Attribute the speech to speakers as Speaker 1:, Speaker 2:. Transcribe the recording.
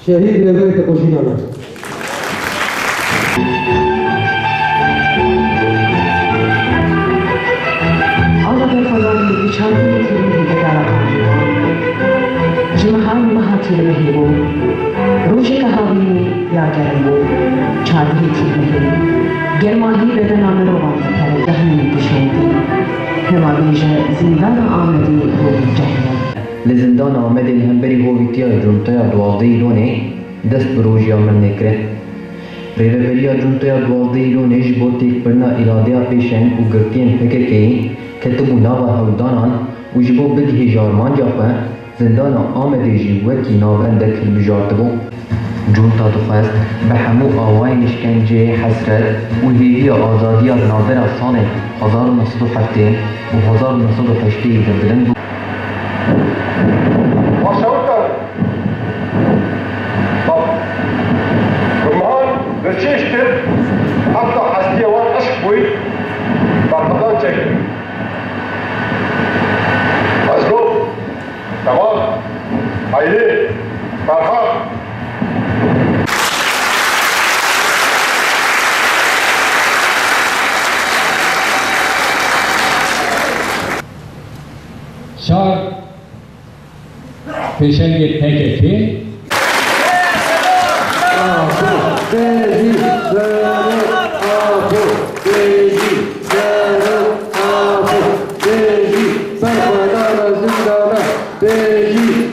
Speaker 1: شهيد لبيت قشيرنا.
Speaker 2: آنها فلان چندی تیمی که در جمهان مهاتیر مهیبو روش کهاوی یا گرمو چندی تیمی گرماهی بدن آن روان کرد دهنی کشیدی هماویج زندان آمدی روی جهنم
Speaker 3: لزندان آمده الهمبری هویتیا جنتیا دوازده ایلونه دست بروژیا من نکره ریلویلیا جنتیا دوازده ایلونه جبو تیک پرنا ایرادیا پیشن و گرتین فکر که کتبو ناوا هودانان و جبو بگهی جارمان جافه زندان آمده جی وکی ناورندک بجارتبو جونتا دخواست به همو آوای نشکنجه حسرت و هیوی آزادی از ناظر از سال 1907 و 1908 دبلن بود.
Speaker 4: Başavuklar, bak, Kurman geçiştir, hatta hastiye var, aşk boyu, bakmadan çekin. Azro, tamam, haydi, Farhan.
Speaker 5: Şar peşenge PKK
Speaker 1: Beji,